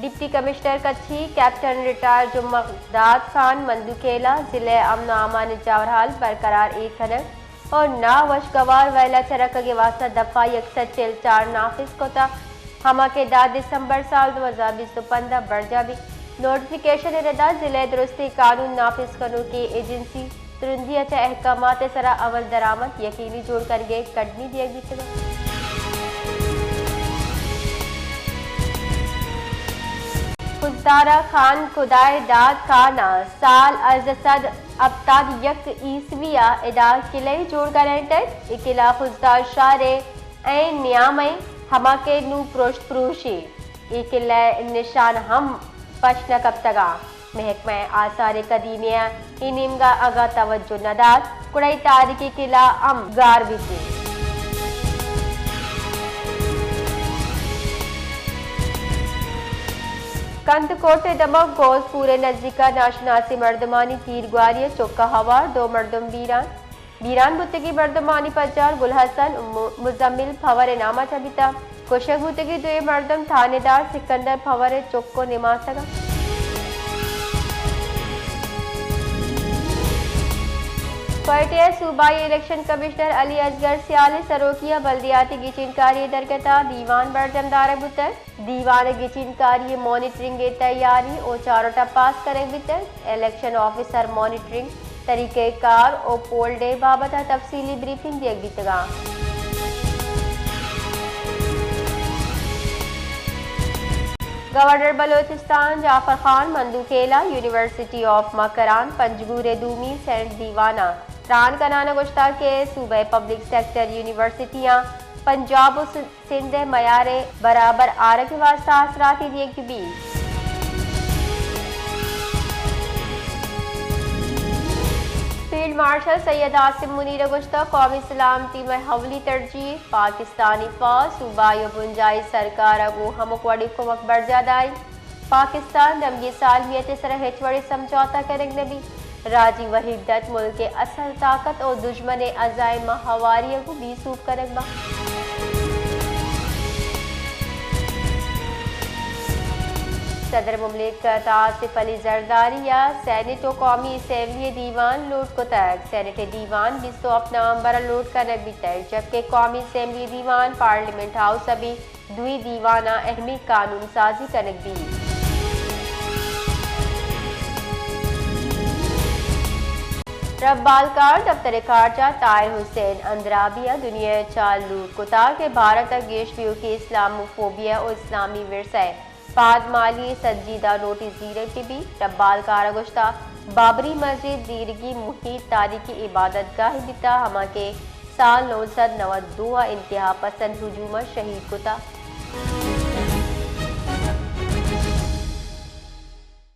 Deputy commissioner कच्छी captain retire जुम्मदाद Khan मंदुकेला जिले अमन अमान जवाहरहाल बरकरार एक खनक और नावश गवार वैला चरक के वास्ता दफा 104 नाफिज कोता हमा के दाद दिसंबर साल 2015 बरजा भी नोटिफिकेशन रदा जिले दुरुस्ती कानून नाफिज कनो की एजेंसी तुरंदिया च अहकामात सरा अवल दरामद यकीनी जोड़ करके कटनी दिया गई। खुजदारा खान खुदाए दाद खाना साल अजसद अब्ताद यक ईसविया इदा किले जोड़ कर इकिला खुजदार शारे ए नियामय हमा के नू प्रोष्ट प्रूशी इकिले निशान हम पशनक अब तगा महकमा आसार कदीमिया इनिमगा अगा तवज्जो नदाद कुड़ई तारीखी किला अम गार बिजी कंत कोटे दमक गोज पूरे नजदीका नाशनासी मर्दमानी तीर ग्वारिया चौका हवा 2 मर्दम बीरान बुतगी मर्दमानी पचार गुल हसन मुजम्मिल फवर नामा चबिता कुशक बुतगी 2 मर्दम थानेदार सिकंदर फवर चौको निमासगा क्वेटिया सूबाई इलेक्शन कमिश्नर अली असगर सियाली सरोकिया बल्दियाती गिचिनकारी दरकता दीवान बरजमदार बुतर दीवान गिचिनकारी मॉनिटरिंग तैयारी और चारोटा पास करे बितर इलेक्शन ऑफिसर मॉनिटरिंग तरीक़ेकार और पोल डे बाबत तफसीली ब्रीफिंग दिया बितगा governor Balochistan Jafar Khan Mandokhel university of Makran पंजगूरे दूमी सेंट दीवाना रान कनाना गुश्ता के सूबे पब्लिक सेक्टर यूनिवर्सिटियां पंजाब और सिंध मयारे बराबर आर के वास्ता असराती दिए की भी फील्ड मार्शल सैयद आसिम मुनीर गुश्ता कौमी सलामती में हवली तरजीह पाकिस्तानी फौज सूबाई बुंजाई सरकार अगू हमकवड़ी को मकबर जादाई पाकिस्तान दमगी सालमियत सर हेचवड़ी समझौता करेंगे भी राजी वहीदत मुल्क के असल ताकत और दुश्मन अजाइम हवारियों को भी सूप करेंगे। सदर मुमलिकत आसिफ अली जरदारी या सेनेट और कौमी असेंबली दीवान लूट को तक सेनेट दीवान 20 नवंबर लूट करने भी तय जबकि कौमी असेंबली दीवान पार्लियामेंट हाउस अभी दुई दीवाना अहमी कानून साजी करने भी रब्बालकार दफ्तर खारजा ताहिर हुसैन अंद्राबिया दुनिया चालू कुतार के भारत गेशवियों की इस्लामोफोबिया और इस्लामी विरसा पाद माली संजीदा नोटिस दीरे की भी रब्बालकार गुश्ता बाबरी मस्जिद दीरगी मुहित तारीखी इबादत गाह बिता हमा के साल 992 इंतहा पसंद हुजूम शहीद कुता